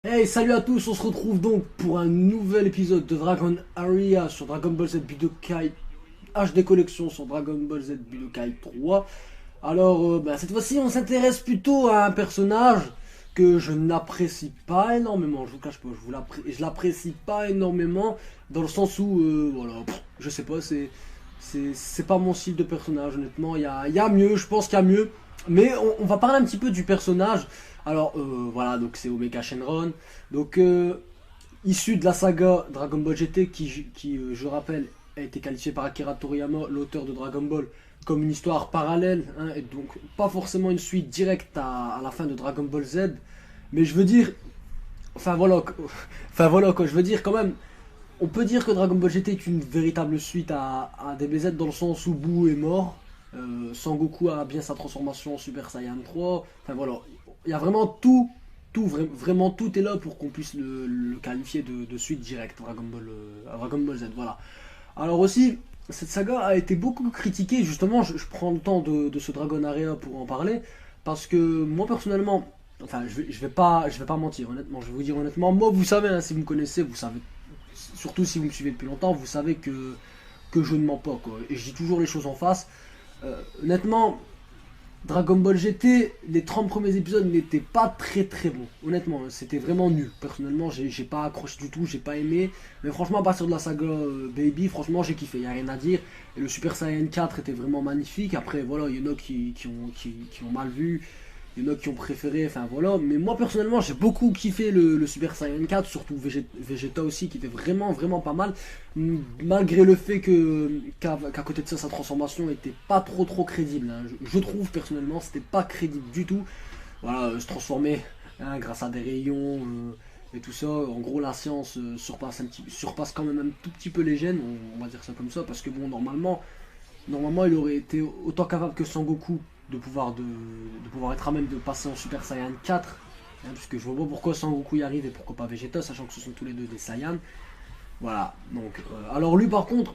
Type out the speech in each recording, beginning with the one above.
Hey, salut à tous, on se retrouve donc pour un nouvel épisode de Dragon Aria sur Dragon Ball Z Budokai HD Collection sur Dragon Ball Z Budokai 3. Alors, cette fois-ci, on s'intéresse plutôt à un personnage que je n'apprécie pas énormément. Je vous cache pas, je l'apprécie pas énormément dans le sens où, je sais pas, c'est pas mon style de personnage, honnêtement. Il y a mieux, je pense qu'il y a mieux. Mais on va parler un petit peu du personnage. Alors, voilà, donc c'est Omega Shenron. Donc, issu de la saga Dragon Ball GT, qui je rappelle, a été qualifié par Akira Toriyama, l'auteur de Dragon Ball, comme une histoire parallèle, hein, et donc pas forcément une suite directe à la fin de Dragon Ball Z. Mais je veux dire, enfin voilà quoi, je veux dire quand même, on peut dire que Dragon Ball GT est une véritable suite à DBZ dans le sens où Boo est mort, Sangoku a bien sa transformation en Super Saiyan 3, enfin voilà, il y a vraiment vraiment tout est là pour qu'on puisse le qualifier de suite directe Dragon Ball Z, voilà. Alors aussi, cette saga a été beaucoup critiquée, justement, je prends le temps de ce Dragon Area pour en parler, parce que moi personnellement, enfin je vais pas mentir, honnêtement, je vais vous dire honnêtement, moi vous savez, hein, si vous me connaissez, vous savez, surtout si vous me suivez depuis longtemps, vous savez que je ne mens pas, quoi, et je dis toujours les choses en face. Honnêtement, Dragon Ball GT, les 30 premiers épisodes n'étaient pas très très bons. Honnêtement, c'était vraiment nul. Personnellement, j'ai pas accroché du tout, j'ai pas aimé. Mais franchement, à partir de la saga Baby, franchement, j'ai kiffé, y a rien à dire. Et le Super Saiyan 4 était vraiment magnifique. Après, voilà, il y en a qui ont mal vu. Il y en a qui ont préféré, enfin voilà. Mais moi, personnellement, j'ai beaucoup kiffé le Super Saiyan 4, surtout Vegeta aussi, qui était vraiment, vraiment pas mal. Malgré le fait qu'à côté de ça, sa transformation était pas trop crédible, hein. Je trouve, personnellement, c'était pas crédible du tout. Voilà, se transformer, hein, grâce à des rayons et tout ça. En gros, la science surpasse quand même un tout petit peu les gènes, on va dire ça comme ça, parce que bon, normalement, il aurait été autant capable que Sangoku de pouvoir être à même de passer en Super Saiyan 4, hein, puisque je vois pas pourquoi Sangoku y arrive et pourquoi pas Vegeta, sachant que ce sont tous les deux des Saiyans. Voilà, donc, alors lui par contre,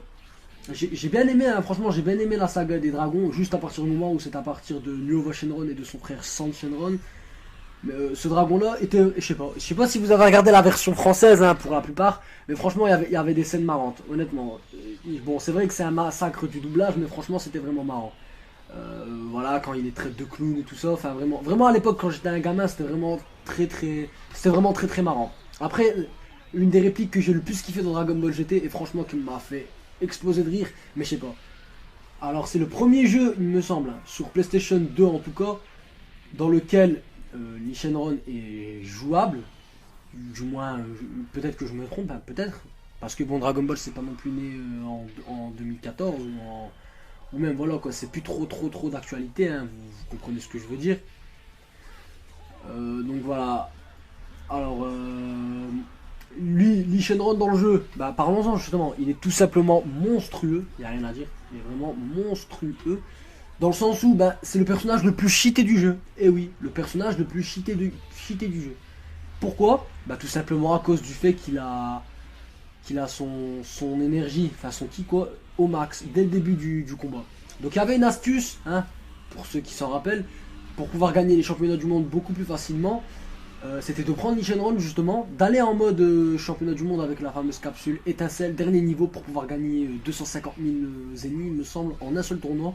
j'ai bien aimé, hein, franchement j'ai bien aimé la saga des dragons, juste à partir du moment où c'est à partir de Nuova Shenron et de son frère Sand Shenron. Mais, ce dragon là était, je sais pas si vous avez regardé la version française, hein, pour la plupart, mais franchement il y avait des scènes marrantes, honnêtement. Bon, c'est vrai que c'est un massacre du doublage, mais franchement c'était vraiment marrant. Voilà, quand il est traite de clown et tout ça, enfin vraiment à l'époque quand j'étais un gamin, c'était vraiment très marrant. Après, une des répliques que j'ai le plus kiffé dans Dragon Ball GT et franchement qui m'a fait exploser de rire, mais je sais pas. Alors c'est le premier jeu, il me semble, hein, sur PlayStation 2 en tout cas, dans lequel Lee Shenron est jouable. Du moins, peut-être que je me trompe, hein, peut-être. Parce que bon, Dragon Ball c'est pas non plus né en 2014 ou même voilà quoi, c'est plus trop d'actualité, hein, vous comprenez ce que je veux dire. Donc voilà. Alors, Lee Shenron dans le jeu, bah parlons-en justement, il est tout simplement monstrueux, il n'y a rien à dire, il est vraiment monstrueux. Dans le sens où bah, c'est le personnage le plus cheaté du jeu. Et oui, le personnage le plus cheaté du jeu. Pourquoi? Bah tout simplement à cause du fait qu'il a son énergie, enfin son ki quoi, au max, dès le début du combat. Donc il y avait une astuce, hein, pour ceux qui s'en rappellent, pour pouvoir gagner les championnats du monde beaucoup plus facilement. C'était de prendre Lee Shenron justement, d'aller en mode championnat du monde avec la fameuse capsule étincelle, dernier niveau pour pouvoir gagner 250 000 ennemis, il me semble, en un seul tournoi.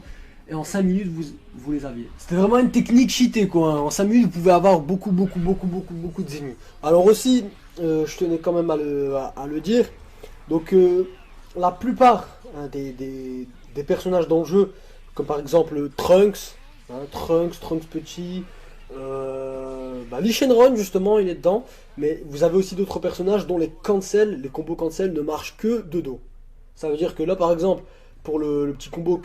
Et en 5 minutes, vous les aviez. C'était vraiment une technique cheatée quoi, hein. En 5 minutes, vous pouvez avoir beaucoup d'ennemis. Alors aussi, je tenais quand même à le dire, donc la plupart, hein, des personnages dans le jeu, comme par exemple Trunks, hein, Trunks petit, Lee Shenron justement il est dedans, mais vous avez aussi d'autres personnages dont les combos cancel ne marchent que de dos. Ça veut dire que là par exemple, pour le petit combo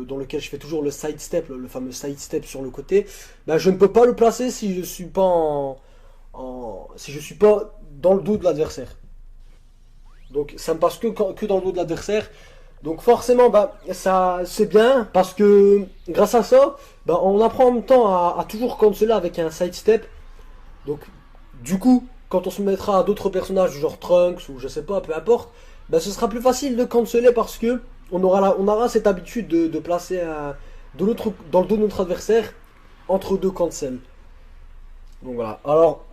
dans lequel je fais toujours le side step, le fameux side step sur le côté, bah, je ne peux pas le placer si je suis pas si je suis pas dans le dos de l'adversaire. Donc ça me passe que dans le dos de l'adversaire. Donc forcément, bah, ça c'est bien parce que grâce à ça, bah, on apprend en même temps à toujours canceller avec un sidestep. Donc du coup, quand on se mettra à d'autres personnages du genre Trunks ou je sais pas, peu importe, bah, ce sera plus facile de canceller parce que on aura cette habitude de placer dans le dos de notre adversaire entre deux cancels. Donc voilà. Alors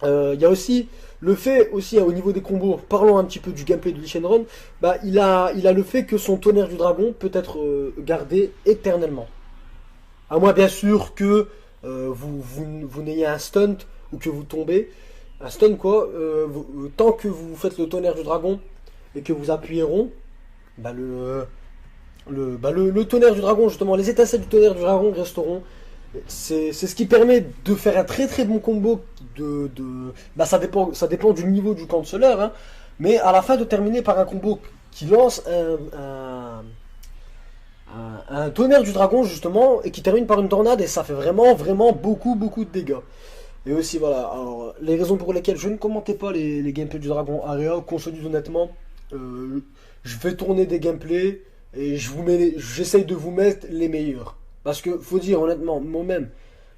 Il y a aussi le fait, aussi au niveau des combos, parlons un petit peu du gameplay de Lee Shenron, bah, il a le fait que son tonnerre du dragon peut être gardé éternellement. À moins bien sûr que vous n'ayez un stunt ou que vous tombez. Un stun quoi, tant que vous faites le tonnerre du dragon et que vous appuyez rond, bah le tonnerre du dragon, justement, les étincelles du tonnerre du dragon resteront. C'est ce qui permet de faire un très très bon combo. Bah ça dépend du niveau du canceleur, hein, mais à la fin de terminer par un combo qui lance un tonnerre du dragon justement et qui termine par une tornade et ça fait vraiment vraiment beaucoup beaucoup de dégâts. Et aussi voilà, alors les raisons pour lesquelles je ne commentais pas les gameplays du dragon Area, qu'on se dise honnêtement, je vais tourner des gameplays et j'essaye de vous mettre les meilleurs. Parce que faut dire honnêtement, moi-même,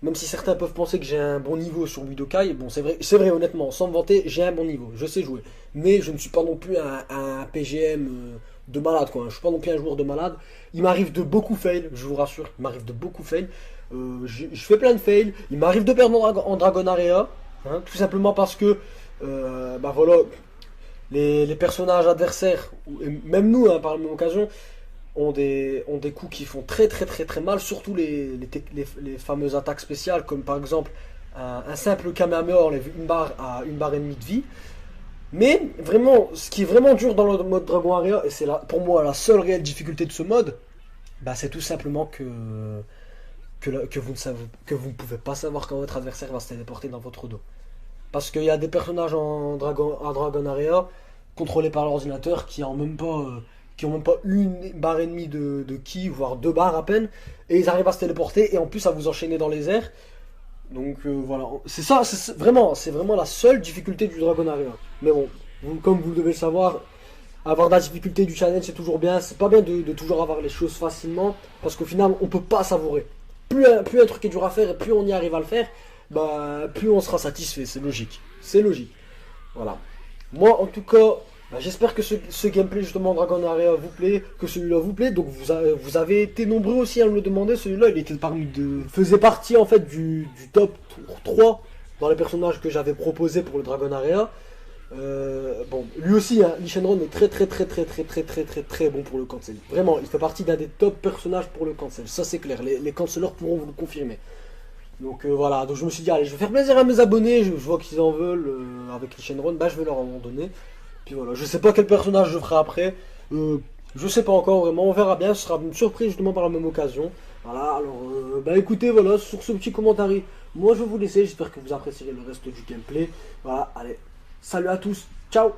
même si certains peuvent penser que j'ai un bon niveau sur Budokai, bon c'est vrai honnêtement, sans me vanter, j'ai un bon niveau, je sais jouer. Mais je ne suis pas non plus un PGM de malade quoi, je suis pas non plus un joueur de malade. Il m'arrive de beaucoup fail, je vous rassure, il m'arrive de beaucoup fail. Je fais plein de fails, il m'arrive de perdre en Dragon Area, hein, tout simplement parce que bah voilà, les personnages adversaires, et même nous hein, par la même occasion, ont des coups qui font très très très très mal, surtout les fameuses attaques spéciales, comme par exemple un simple Kamehameha enlève une barre et demie de vie. Mais vraiment, ce qui est vraiment dur dans le mode Dragon Area, et c'est pour moi la seule réelle difficulté de ce mode, bah, c'est tout simplement que vous ne pouvez pas savoir quand votre adversaire va se téléporter dans votre dos. Parce qu'il y a des personnages en Dragon Area contrôlés par l'ordinateur qui ont même pas une barre et demie de ki, voire deux barres à peine, et ils arrivent à se téléporter et en plus à vous enchaîner dans les airs. Donc voilà, c'est ça, c'est vraiment la seule difficulté du Dragon Area. Mais bon, comme vous le devez le savoir, avoir de la difficulté du challenge c'est toujours bien. C'est pas bien de toujours avoir les choses facilement, parce qu'au final on peut pas savourer. Plus un truc est dur à faire et plus on y arrive à le faire, bah plus on sera satisfait, c'est logique. C'est logique. Voilà. Moi en tout cas, bah, j'espère que ce gameplay justement Dragon Area vous plaît, que celui-là vous plaît. Donc vous avez été nombreux aussi à me le demander. Celui-là, faisait partie en fait du top 3 dans les personnages que j'avais proposé pour le Dragon Area. Bon, lui aussi, hein, Lee Shenron est très très très très très très très très très bon pour le cancel. Vraiment, il fait partie d'un des top personnages pour le cancel. Ça c'est clair. Les canceleurs pourront vous le confirmer. Donc voilà, donc je me suis dit, allez, je vais faire plaisir à mes abonnés, je vois qu'ils en veulent avec Lee Shenron, bah je vais leur en donner. Puis voilà, je sais pas quel personnage je ferai après, je sais pas encore vraiment, on verra bien, ce sera une surprise justement par la même occasion. Voilà, alors bah écoutez, voilà, sur ce petit commentaire, moi je vais vous laisser, j'espère que vous apprécierez le reste du gameplay. Voilà, allez, salut à tous, ciao.